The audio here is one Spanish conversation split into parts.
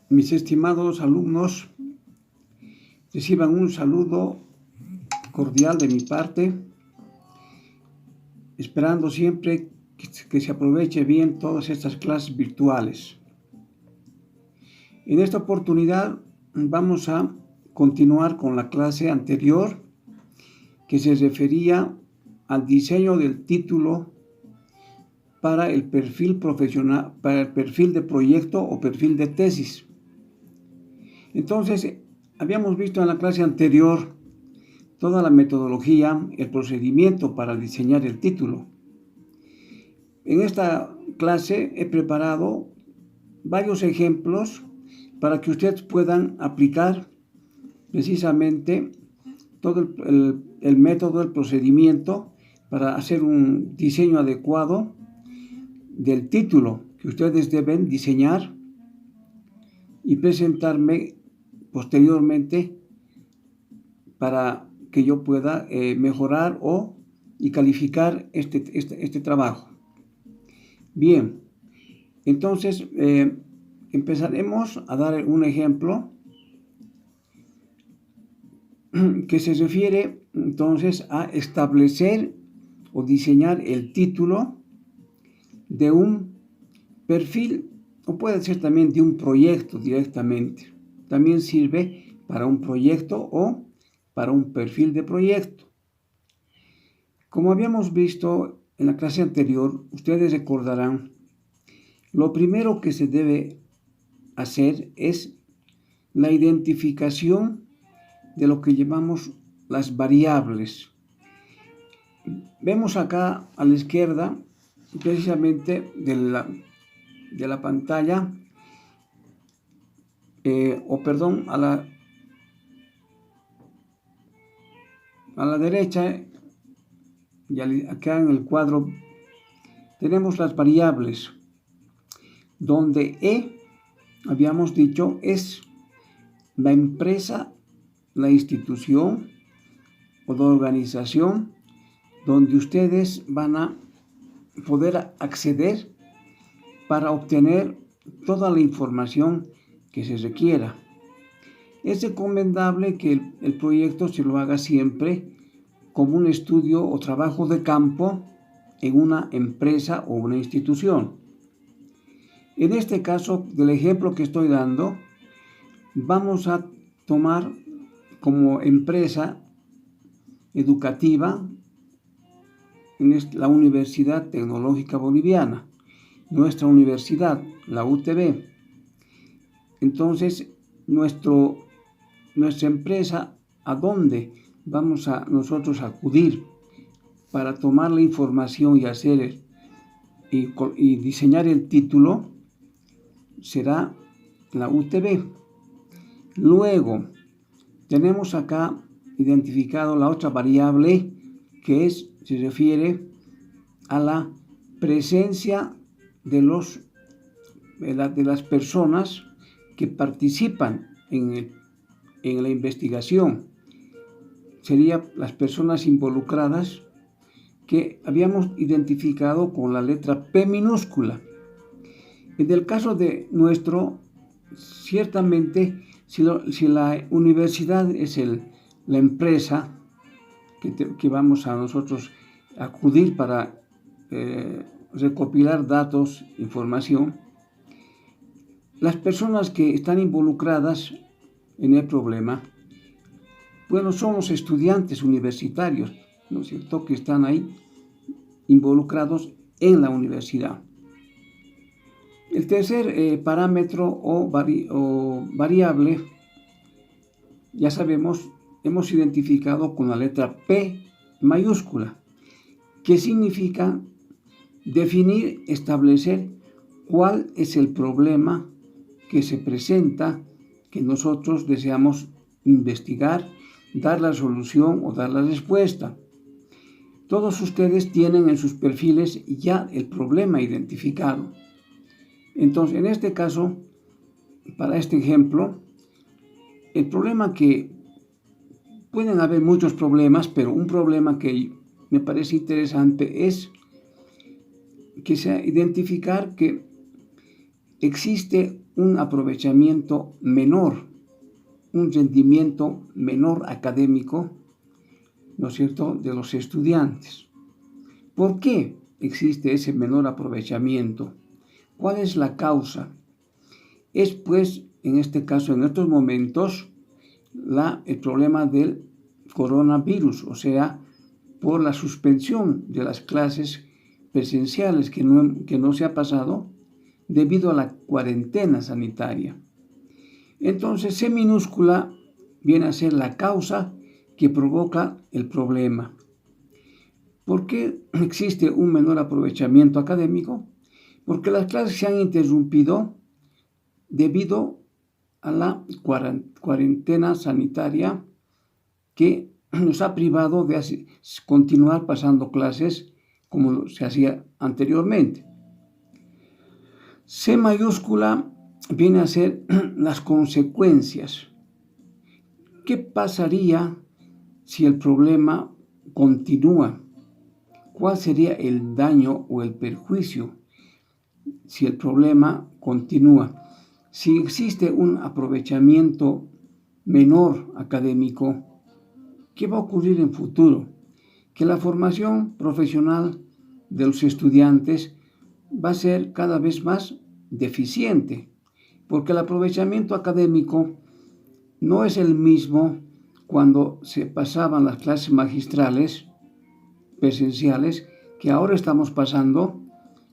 Mis estimados alumnos, reciban un saludo cordial de mi parte, esperando siempre que se aproveche bien todas estas clases virtuales. En esta oportunidad vamos a continuar con la clase anterior que se refería al diseño del título para el perfil profesional, para el perfil de proyecto o perfil de tesis. Entonces, habíamos visto en la clase anterior toda la metodología, el procedimiento para diseñar el título. En esta clase he preparado varios ejemplos para que ustedes puedan aplicar precisamente todo el método, el procedimiento para hacer un diseño adecuado del título que ustedes deben diseñar y presentarme posteriormente para que yo pueda mejorar y calificar este trabajo. Bien, entonces empezaremos a dar un ejemplo que se refiere entonces a establecer o diseñar el título de un perfil, o puede ser también de un proyecto directamente. También sirve para un proyecto o para un perfil de proyecto. Como habíamos visto en la clase anterior, ustedes recordarán, lo primero que se debe hacer es la identificación de lo que llamamos las variables. Vemos acá a la izquierda, precisamente de la pantalla, a la derecha, y acá en el cuadro, tenemos las variables, donde E, habíamos dicho, es la empresa, la institución o la organización donde ustedes van a poder acceder para obtener toda la información que se requiera. Es recomendable que el proyecto se lo haga siempre como un estudio o trabajo de campo en una empresa o una institución. En este caso, del ejemplo que estoy dando, vamos a tomar como empresa educativa la Universidad Tecnológica Boliviana, nuestra universidad, la UTB. Entonces, nuestra empresa, ¿a dónde vamos a nosotros a acudir para tomar la información y hacer y diseñar el título? Será la UTB. Luego, tenemos acá identificado la otra variable que se refiere a la presencia de las personas que participan en la investigación. Serían las personas involucradas que habíamos identificado con la letra P minúscula. En el caso de ciertamente, si la universidad es la empresa que vamos a nosotros acudir para recopilar datos, información, las personas que están involucradas en el problema, bueno, son los estudiantes universitarios, ¿no es cierto?, que están ahí involucrados en la universidad. El tercer parámetro o variable, ya sabemos, hemos identificado con la letra P mayúscula, que significa definir, establecer cuál es el problema que se presenta, que nosotros deseamos investigar, dar la solución o dar la respuesta. Todos ustedes tienen en sus perfiles ya el problema identificado. Entonces, en este caso, para este ejemplo, el problema pueden haber muchos problemas, pero un problema que me parece interesante es que sea identificar que existe un aprovechamiento menor, un rendimiento menor académico, ¿no es cierto?, de los estudiantes. ¿Por qué existe ese menor aprovechamiento? ¿Cuál es la causa? Es pues, en este caso, en estos momentos, el problema del coronavirus, o sea, por la suspensión de las clases presenciales que no se ha pasado debido a la cuarentena sanitaria. Entonces, C minúscula viene a ser la causa que provoca el problema. ¿Por qué existe un menor aprovechamiento académico? Porque las clases se han interrumpido debido a la cuarentena sanitaria que nos ha privado de continuar pasando clases como se hacía anteriormente. C mayúscula viene a ser las consecuencias. ¿Qué pasaría si el problema continúa? ¿Cuál sería el daño o el perjuicio si el problema continúa? Si existe un aprovechamiento menor académico, ¿qué va a ocurrir en futuro? Que la formación profesional de los estudiantes va a ser cada vez más deficiente, porque el aprovechamiento académico no es el mismo cuando se pasaban las clases magistrales presenciales que ahora estamos pasando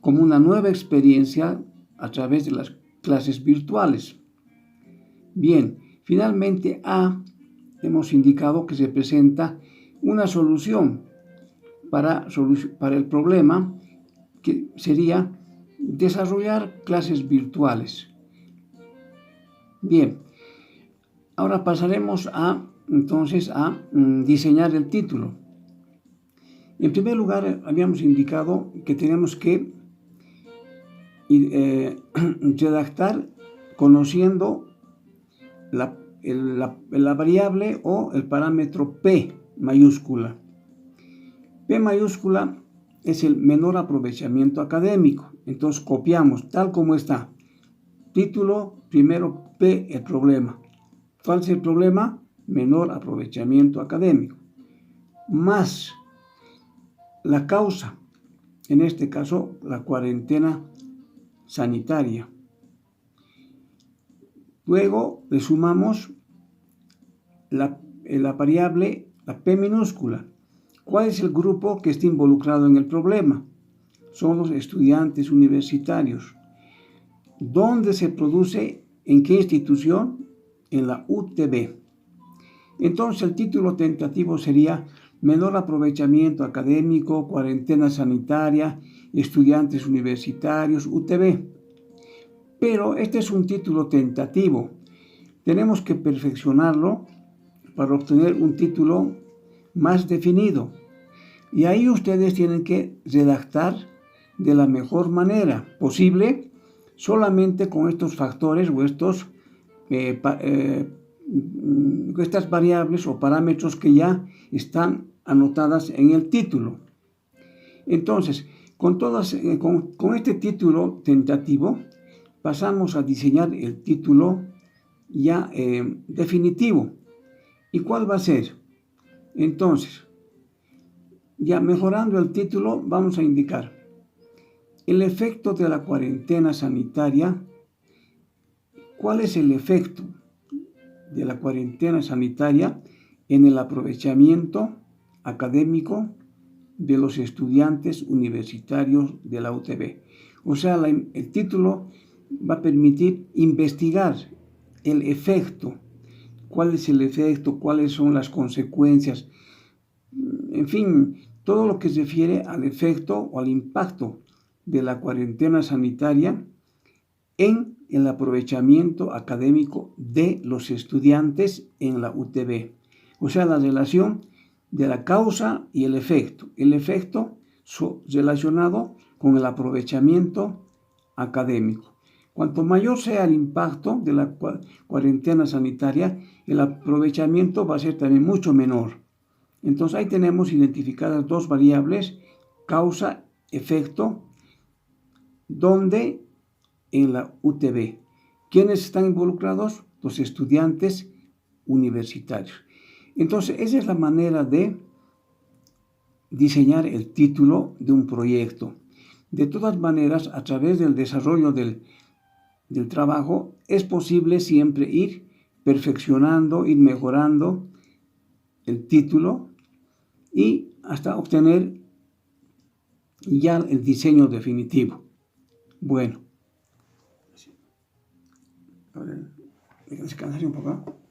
como una nueva experiencia a través de las clases virtuales. Bien, finalmente hemos indicado que se presenta una solución para el problema, que sería desarrollar clases virtuales. Bien, ahora pasaremos entonces a diseñar el título. En primer lugar, habíamos indicado que tenemos que redactar conociendo la variable o el parámetro P mayúscula. P mayúscula es el menor aprovechamiento académico. Entonces copiamos tal como está. Título, primero P, el problema. ¿Cuál es el problema? Menor aprovechamiento académico. Más la causa, en este caso la cuarentena sanitaria. Luego le sumamos la variable, la P minúscula. ¿Cuál es el grupo que está involucrado en el problema? Son los estudiantes universitarios. ¿Dónde se produce? ¿En qué institución? En la UTB. Entonces el título tentativo sería menor aprovechamiento académico, cuarentena sanitaria, estudiantes universitarios, UTB. Pero este es un título tentativo. Tenemos que perfeccionarlo para obtener un título más definido. Y ahí ustedes tienen que redactar de la mejor manera posible, solamente con estos factores o estas variables o parámetros que ya están anotadas en el título. Entonces, con este título tentativo, pasamos a diseñar el título ya definitivo. ¿Y cuál va a ser? Entonces, ya mejorando el título, vamos a indicar el efecto de la cuarentena sanitaria. ¿Cuál es el efecto de la cuarentena sanitaria en el aprovechamiento académico de los estudiantes universitarios de la UTB? O sea, el título va a permitir investigar el efecto. ¿Cuál es el efecto? ¿Cuáles son las consecuencias? En fin, todo lo que se refiere al efecto o al impacto de la cuarentena sanitaria en el aprovechamiento académico de los estudiantes en la UTB. O sea, la relación de la causa y el efecto. El efecto relacionado con el aprovechamiento académico. Cuanto mayor sea el impacto de la cuarentena sanitaria, el aprovechamiento va a ser también mucho menor. Entonces ahí tenemos identificadas dos variables, causa, efecto, donde en la UTB. ¿Quiénes están involucrados? Los estudiantes universitarios. Entonces, esa es la manera de diseñar el título de un proyecto. De todas maneras, a través del desarrollo del trabajo, es posible siempre ir perfeccionando, ir mejorando el título y hasta obtener ya el diseño definitivo. Bueno, a ver, déjenme descansar un poco.